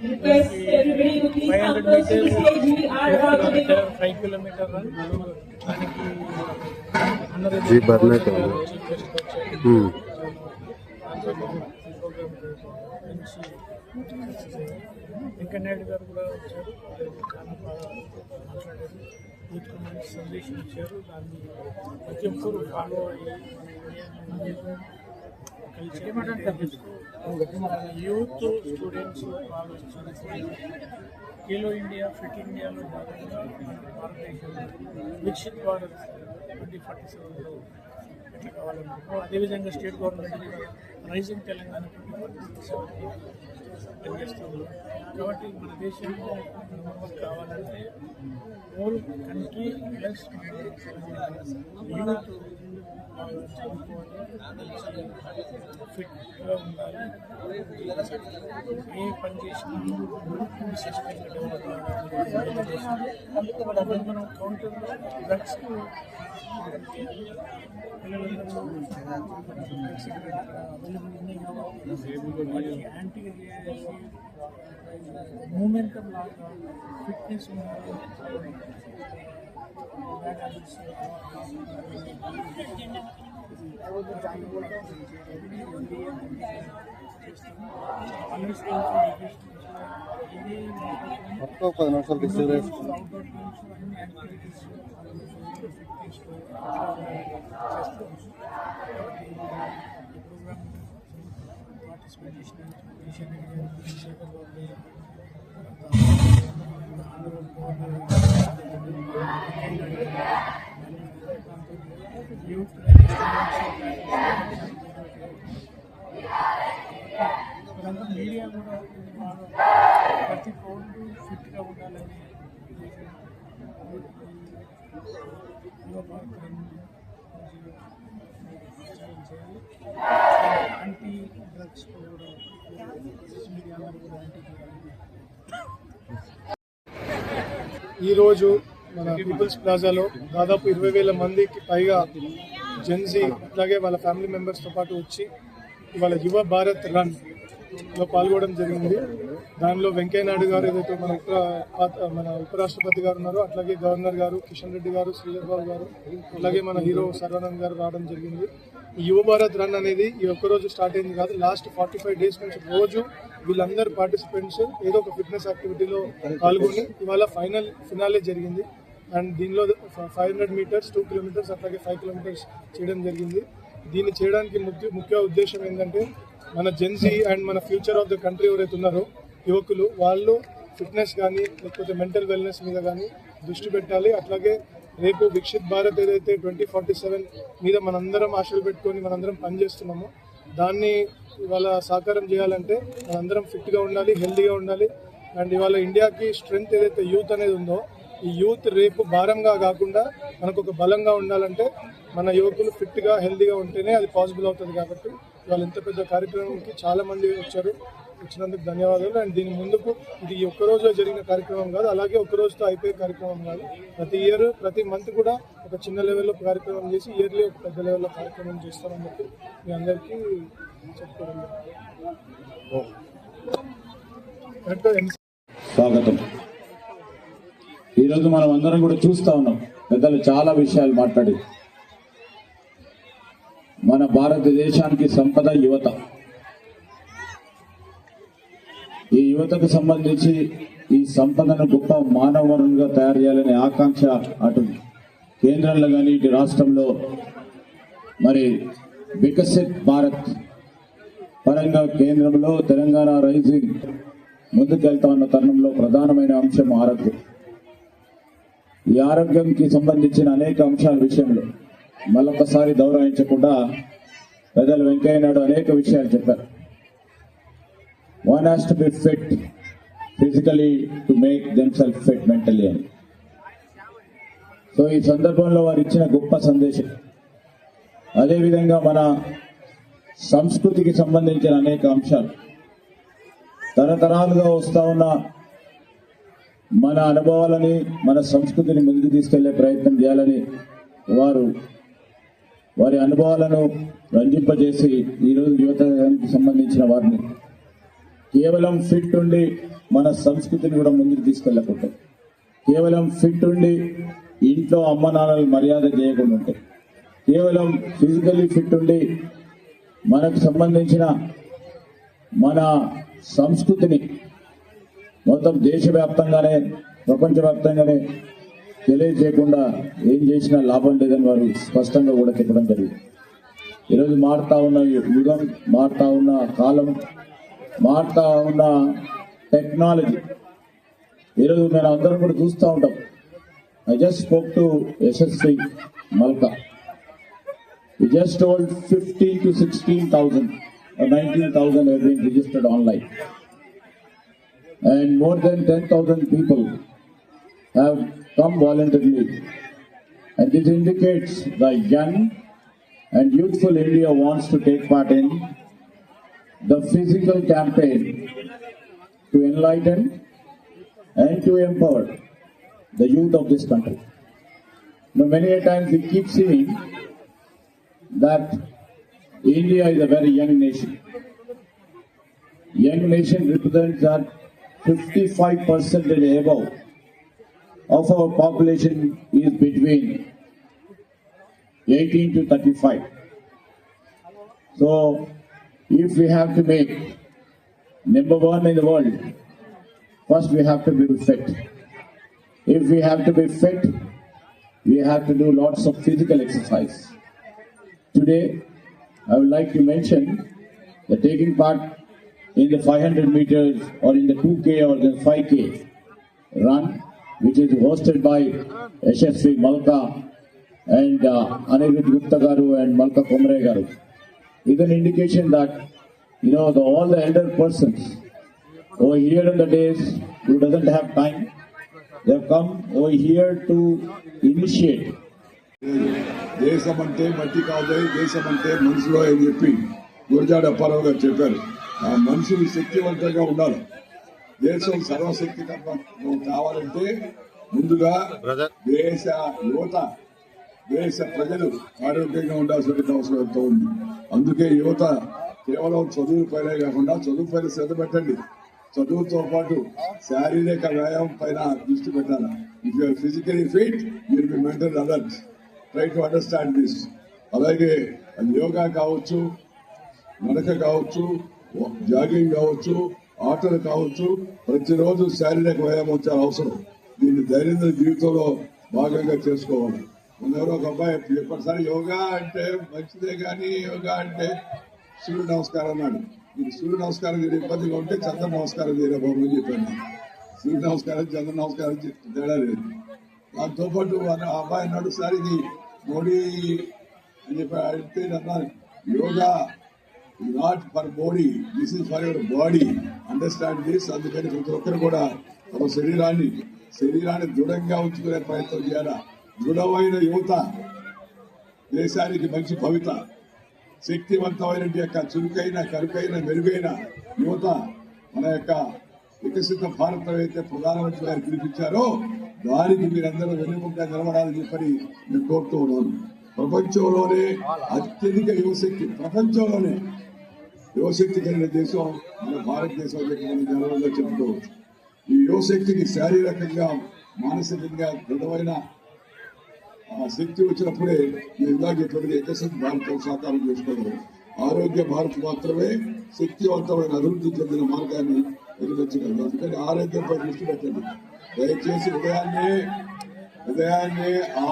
request everybody to please come close to the stage. We are about to begin. 5 kilometer run. जी भरने का వెంకయ్యనాయుడు గారు కూడా వచ్చారు. చాలా బాగా మాట్లాడారు. వీటికి మంచి సందేశం ఇచ్చారు. దాన్ని ప్రతి ఒక్కరు ఫాలో అయ్యి కలిసి యూత్ స్టూడెంట్స్ ఆలోచించారు. ఖేలో ఇండియా ఫిట్ ఇండియాలో భాగంగా భారతదేశంలో వికసిత్ భారత్ 2047లో ఎట్లా కావాలనుకుంటున్నాం. అదేవిధంగా స్టేట్ గవర్నమెంట్ కూడా రైజింగ్ తెలంగాణ 2047 పనిచేస్తుంది. కాబట్టి మన దేశంలో మెంబర్ కావాలంటే హోల్ కంట్రీ ప్లస్ యూత్ చదువుకోవాలి, ఫిట్గా ఉండాలి. ఏ పని చేసినా సిస్టమ్ డెవలప్ అవ్వాలి. మనం కౌంటర్లో డ్రగ్స్ పిల్లలందరూ యాంటీ మూమెంటం లాగా ఫిట్నెస్ ఉండాలి. आपको 10 निమిషాలు డిస్టర్బ్ మీడియా కూడా ప్రతి పౌరుడు ఫిట్గా ఉండాలని యాంటీ డ్రగ్స్ కూడా మీడియాలో కూడా ఈరోజు మన పీపుల్స్ ప్లాజాలో దాదాపు 20,000 మందికి పైగా జెన్జీ అట్లాగే వాళ్ళ ఫ్యామిలీ మెంబర్స్తో పాటు వచ్చి ఇవాళ యువ భారత్ రన్లో పాల్గొనడం జరిగింది. దానిలో వెంకయ్యనాయుడు గారు ఏదైతే మన ఉపరాష్ట్రపతి గారు ఉన్నారో అట్లాగే గవర్నర్ గారు కిషన్ రెడ్డి గారు, శ్రీధర్ బాబు గారు, అలాగే మన హీరో సర్వానంద్ గారు రావడం జరిగింది. ఈ యువ భారత్ రన్ అనేది ఈ ఒక్కరోజు స్టార్ట్ అయింది కాదు, లాస్ట్ 45 days నుంచి రోజు వీళ్ళందరూ పార్టిసిపెంట్స్ ఏదో ఒక ఫిట్నెస్ యాక్టివిటీలో పాల్గొని ఇవాళ ఫినాలే జరిగింది. అండ్ దీనిలో 500 meters 2 kilometers అట్లాగే 5 kilometers చేయడం జరిగింది. దీన్ని చేయడానికి ముఖ్య ఉద్దేశం ఏంటంటే మన జెన్జీ అండ్ మన ఫ్యూచర్ ఆఫ్ ద కంట్రీ ఎవరైతే ఉన్నారో యువకులు వాళ్ళు ఫిట్నెస్ కానీ లేకపోతే మెంటల్ వెల్నెస్ మీద కానీ దృష్టి పెట్టాలి. అట్లాగే రేపు వికసిత్ భారత్ ఏదైతే 2047 మీద మనందరం ఆశలు పెట్టుకొని మనందరం పనిచేస్తున్నామో దాన్ని ఇవాళ సాకారం చేయాలంటే మనందరం ఫిట్గా ఉండాలి, హెల్తీగా ఉండాలి. అండ్ ఇవాళ ఇండియాకి స్ట్రెంగ్త్ ఏదైతే యూత్ అనేది ఉందో ఈ యూత్ రేపు భారంగా కాకుండా మనకు ఒక బలంగా ఉండాలంటే మన యువకులు ఫిట్గా హెల్తీగా ఉంటేనే అది పాసిబుల్ అవుతుంది. కాబట్టి ఇవాళ ఇంత పెద్ద కార్యక్రమంకి చాలామంది వచ్చినందుకు ధన్యవాదాలు. అండ్ దీని ముందుకు ఇది ఒక్కరోజు జరిగిన కార్యక్రమం కాదు, అలాగే ఒక్కరోజుతో అయిపోయే కార్యక్రమం కాదు. ప్రతి ఇయర్ ప్రతి మంత్ కూడా ఒక చిన్న లెవెల్లో కార్యక్రమం చేసి ఇయర్లీ ఒక పెద్ద లెవెల్లో కార్యక్రమం చేస్తామని చెప్పి మీ అందరికీ చెప్పుకోవడం. స్వాగతం. ఈరోజు మనం అందరం కూడా చూస్తా ఉన్నాం, పెద్దలు చాలా విషయాలు మాట్లాడి మన భారతదేశానికి సంపద యువత. ఈ యువతకు సంబంధించి ఈ సంపదను గొప్ప మానవ వనరులుగా తయారు చేయాలనే ఆకాంక్ష అటు కేంద్రంలో కానీ ఇటు రాష్ట్రంలో మరి వికసిత్ భారత్ పరంగా కేంద్రంలో తెలంగాణ రైజింగ్ ముందుకెళ్తా ఉన్న తరుణంలో ప్రధానమైన అంశం ఆరోగ్యం. ఈ ఆరోగ్యంకి సంబంధించిన అనేక అంశాల విషయంలో మళ్ళొకసారి గౌరవించకుండా పెద్దలు వెంకయ్యనాయుడు అనేక విషయాలు చెప్పారు. One has to be fit physically to make themselves fit mentally అని. సో ఈ సందర్భంలో వారు ఇచ్చిన గొప్ప సందేశం. అదేవిధంగా మన సంస్కృతికి సంబంధించిన అనేక అంశాలు తరతరాలుగా వస్తా ఉన్న మన అనుభవాలని మన సంస్కృతిని ముందుకు తీసుకెళ్లే ప్రయత్నం చేయాలని వారి అనుభవాలను రంజింపజేసి ఈరోజు యువతకి సంబంధించిన వారిని కేవలం ఫిట్ ఉండి మన సంస్కృతిని కూడా ముందుకు తీసుకెళ్ళకుండా, కేవలం ఫిట్ ఉండి ఇంట్లో అమ్మ నాన్నలు మర్యాద చేయకుండా ఉంటాయి, కేవలం ఫిజికల్లీ ఫిట్ ఉండి మనకు సంబంధించిన మన సంస్కృతిని మొత్తం దేశవ్యాప్తంగానే ప్రపంచవ్యాప్తంగానే తెలియజేయకుండా ఏం చేసినా లాభం లేదని వారు స్పష్టంగా కూడా చెప్పడం జరిగింది. ఈరోజు మారుతా ఉన్న యుగం, మారుతా ఉన్న కాలం, మారుతా ఉన్న టెక్నాలజీ, ఈరోజు మేము అందరం కూడా చూస్తూ ఉంటాం. I just spoke to SSV Malka. He just told 15 to 16,000 or 19,000 have been registered online. And more than 10,000 people have come voluntarily. And this indicates the young and youthful India wants to take part in the physical campaign to enlighten and to empower the youth of this country. Now, many a times we keep seeing that India is a very young nation. Young nation represents that 55% and above of our population is between 18 to 35. So, if we have to make number one in the world, first we have to be fit. If we have to be fit, we have to do lots of physical exercise. Today, I would like to mention that taking part in the 500 meters or in the 2K or the 5K run, which is hosted by SSV Malka and Anirudh Gupta Garu and Malka Komre Garu, is an indication that, all the elder persons over here in the days who doesn't have time, they have come over here to initiate. దేశం అంటే మట్టి కాదు, దేశం అంటే మనుషులు అని చెప్పి గురజాడ అప్పారావు గారు చెప్పారు. ఆ మనుషులు శక్తివంతంగా ఉండాలి. దేశం సర్వశక్తికరం కావాలంటే ముందుగా దేశ యువత, దేశ ప్రజలు ఆరోగ్యంగా ఉండాల్సిన అవసరం ఎంతో ఉంది. అందుకే యువత కేవలం చదువు పైన కాకుండా చదువు పైన శ్రద్ధ పెట్టండి. చదువుతో పాటు శారీరక వ్యాయామం పైన దృష్టి పెట్టాలి. If you're physically fit, you'll be mental alert. Try to understand this. అలాగే యోగా కావచ్చు, నడక కావచ్చు, జాగింగ్ కావచ్చు, ఆటలు కావచ్చు, ప్రతిరోజు శారీరక వ్యాయామం చాలా అవసరం. దీన్ని దైనందిన జీవితంలో భాగంగా చేసుకోవాలి. ఎవరో ఒక అబ్బాయి ఎప్పటిసారి యోగా అంటే మంచిదే కానీ యోగా అంటే సూర్య నమస్కారం అన్నాడు. మీరు సూర్య నమస్కారం చేయడం ఇబ్బందిగా ఉంటే చంద్ర నమస్కారం చేయలే బాబు అని చెప్పాను. సూర్య నమస్కారం చంద్ర నమస్కారం తేడా లేదు. దాంతో పాటు ఆ అబ్బాయి అన్నాడు, సార్ ఇది మోడీ అని చెప్పి అంటే అన్నారు, yoga not for body, this is for your body, understand this. అందుకని ప్రతి ఒక్కరు కూడా తమ శరీరాన్ని దృఢంగా ఉంచుకునే ప్రయత్నం చేయాలి. దృఢమైన యువత దేశానికి మంచి భవిత. శక్తివంతమైన యొక్క చురుకైన, కరుకైన, మెరుగైన యువత మన యొక్క వికసిత భారతం అయితే ప్రధానమంత్రి గారు పిలిపించారో దానికి మీరందరూ వెనుకుంటా నిలబడాలని చెప్పని నేను కోరుతూ ఉన్నాను. ప్రపంచంలోనే అత్యధిక యువశక్తి, ప్రపంచంలోనే యువశక్తి కలిగిన దేశం మన భారతదేశం మనం గర్వంగా చెప్పుకోవచ్చు. ఈ యువశక్తికి శారీరకంగా, మానసికంగా దృఢమైన శక్తి వచ్చినప్పుడే ఇందాక చెప్పినట్టుగా వికసిత భారతం సాకారం చేసుకోగలరు. ఆరోగ్య భారత్ మాత్రమే శక్తివంతమైన అభివృద్ధి చెందిన మార్గాన్ని ఎదురొచ్చగలరు. అందుకని ఆరోగ్యంపై దృష్టి పెట్టండి. దయచేసి ఉదయాన్నే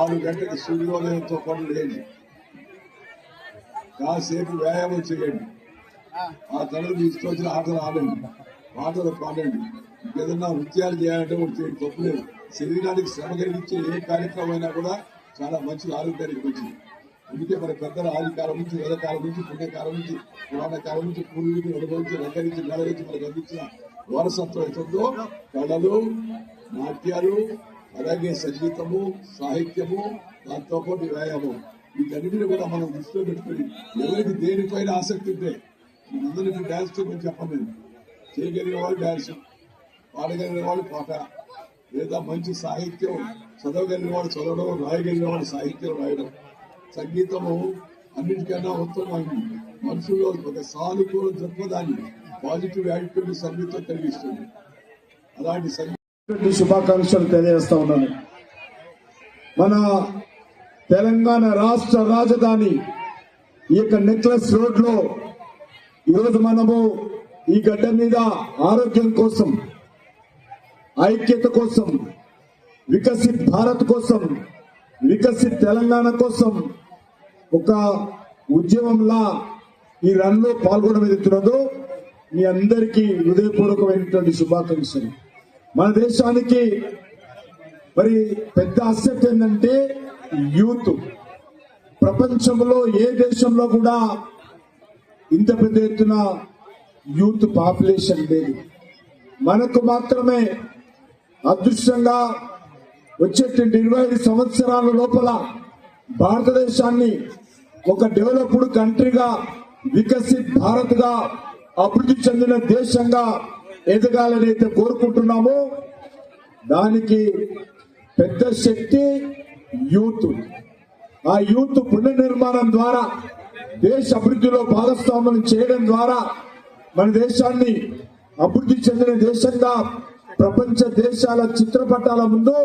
6 గంటలకు సూర్యోదయంతో పాటు లేండి, కాసేపు వ్యాయామం చేయండి. ఆ తర్వాత ఇష్టం వచ్చిన ఆటలు ఆడండి, పాటలు పాడండి. ఏదన్నా నృత్యాలు చేయాలంటే కూడా చేయండి, తప్పు లేదు. శరీరానికి శ్రమ కలిగించే ఏ కార్యక్రమం అయినా కూడా చాలా మంచిది, ఆరోగ్యానికి మంచిది. అందుకే మన పెద్దల ఆది కాలం నుంచి, వేదకాలం నుంచి, పుణ్యకాలం నుంచి, పురాణ కాలం నుంచి పూర్వీకులు అనుభవించి రంగరించి నెలరించి మనకు అందించిన వారసత్వం ఎంతో కళలు, నాట్యాలు, అలాగే సంగీతము, సాహిత్యము, దాంతో పాటు వ్యాయామం, వీటన్నిటిని కూడా మనం దృష్టిలో పెట్టుకుని ఎవరికి దేనిపైన ఆసక్తి ఉంటే అందరికీ డ్యాన్స్ చేయమని చెప్పండి. నేను చేయగలిగిన వాళ్ళు డ్యాన్స్, పాడగలిగిన వాళ్ళు పాట, లేదా మంచి సాహిత్యం చదవగలిగిన వాడు చదవడం, రాయగలిగిన వాడు సాహిత్యం రాయడం. సంగీతము అన్నిటికన్నా ఉత్తమమైంది. మనుషుల్లో ఒక సానుకూల దృక్పథాన్ని, పాజిటివ్ యాటిట్యూడ్ సంగీతం కలిగిస్తుంది. అలాంటి సంగీతం శుభాకాంక్షలు తెలియజేస్తా ఉన్నాను. మన తెలంగాణ రాష్ట్ర రాజధాని ఈ యొక్క నెక్లెస్ రోడ్ లో ఈరోజు మనము ఈ గడ్డ మీద ఆరోగ్యం కోసం, ఐక్యత కోసం, వికసిత్ భారత్ కోసం, వికసిత్ తెలంగాణ కోసం ఒక ఉద్యమంలా ఈ రన్ లో పాల్గొనడం ఎదుగుతున్నదో మీ అందరికీ హృదయపూర్వకమైనటువంటి శుభాకాంక్షలు. మన దేశానికి మరి పెద్ద అసెట్ ఏంటంటే యూత్. ప్రపంచంలో ఏ దేశంలో కూడా ఇంత పెద్ద ఎత్తున యూత్ పాపులేషన్ లేదు. మనకు మాత్రమే అదృష్టంగా వచ్చేటువంటి 25 సంవత్సరాల లోపల భారతదేశాన్ని ఒక డెవలప్డ్ కంట్రీగా, వికసిత్ భారత్ గా, అభివృద్ధి చెందిన దేశంగా ఎదగాలని అయితే కోరుకుంటున్నామో దానికి పెద్ద శక్తి యూత్. ఆ యూత్ పునర్నిర్మాణం ద్వారా, దేశ అభివృద్ధిలో భాగస్వామ్యం చేయడం ద్వారా మన దేశాన్ని అభివృద్ధి చెందిన దేశంగా ప్రపంచ దేశాల చిత్రపటాల ముందు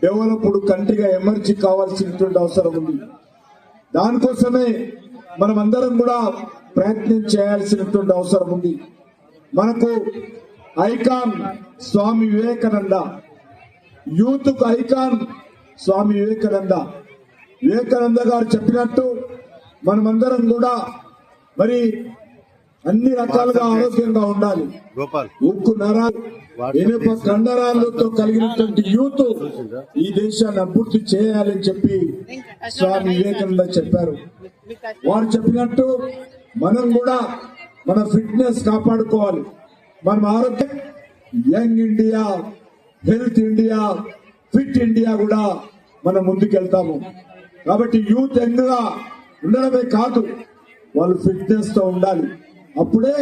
డెవలప్డ్ కంట్రీగా ఎమర్జీ కావాల్సినటువంటి అవసరం ఉంది. దానికోసమే మనం అందరం కూడా ప్రయత్నం చేయాల్సినటువంటి అవసరం ఉంది. మనకు ఐకాన్ స్వామి వివేకానంద, యూత్ కు ఐకాన్ స్వామి వివేకానంద. వివేకానంద గారు చెప్పినట్టు మనమందరం కూడా మరి అన్ని రకాలుగా ఆరోగ్యంగా ఉండాలి. ఉక్కు నరాలు, ఇనుప కండరాలతో కలిగినటువంటి యూత్ ఈ దేశాన్ని అభివృద్ధి చేయాలని చెప్పి స్వామి వివేకానంద చెప్పారు. వారు చెప్పినట్టు మనం కూడా మన ఫిట్నెస్ కాపాడుకోవాలి. మనం ఆరోగ్యం, young India, health India, fit India కూడా మనం ముందుకెళ్తాము. కాబట్టి యూత్ యంగ్ గా ఉండడమే కాదు, వాళ్ళు ఫిట్నెస్ తో ఉండాలి. అప్పుడే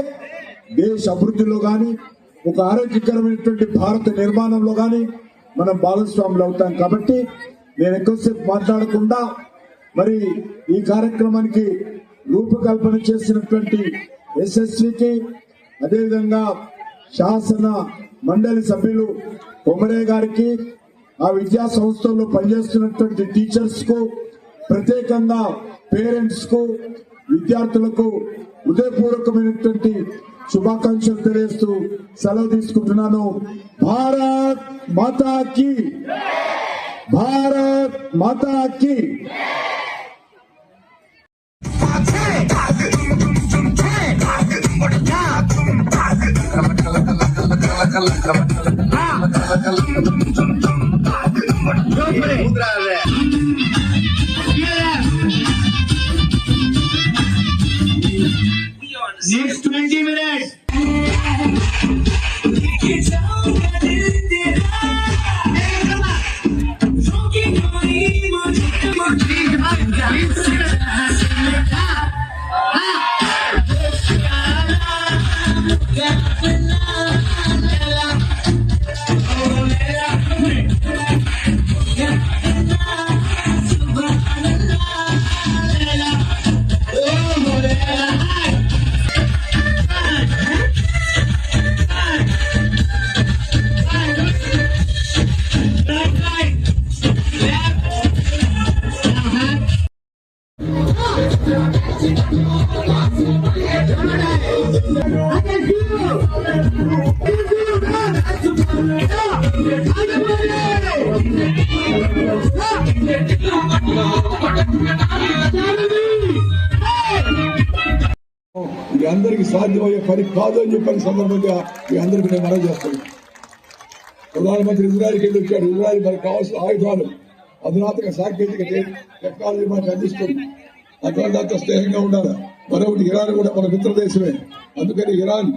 దేశ అభివృద్ధిలో గాని, ఒక ఆరోగ్యకరమైనటువంటి భారత నిర్మాణంలో గాని మనం భాగస్వాములు అవుతాం. కాబట్టి నేను ఎక్కువసేపు మాట్లాడకుండా మరి ఈ కార్యక్రమానికి రూపకల్పన చేసినటువంటి ఎస్ఎస్వికి, అదేవిధంగా శాసన మండలి సభ్యులు కొమరే గారికి, ఆ విద్యా సంస్థల్లో పనిచేస్తున్నటువంటి టీచర్స్ కు, ప్రత్యేకంగా పేరెంట్స్ కు, విద్యార్థులకు హృదయపూర్వకమైనటువంటి శుభాకాంక్షలు తెలియజేస్తూ సెలవు తీసుకుంటున్నాను. భారత్ మాతా కీ, భారత్ మాతా కీ. Next 20 minutes. ఇది అందరికీ సాధ్యమయ్యే పని కాదు అని చెప్పిన సందర్భంగా మీ అందరికీ నేను మనవి చేస్తాను. ప్రధానమంత్రి ఇజ్రాయెల్కి వెళ్ళి వచ్చాడు. ఇజ్రాయెల్ మనకు కావాల్సిన ఆయుధాలు, అధునాతన సాంకేతిక టెక్నాలజీ మనకు అందిస్తుంది. అటువంటి స్నేహంగా ఉండాలి. మరొకటి ఇరాన్ కూడా మన మిత్ర దేశమే. అందుకని ఇరాన్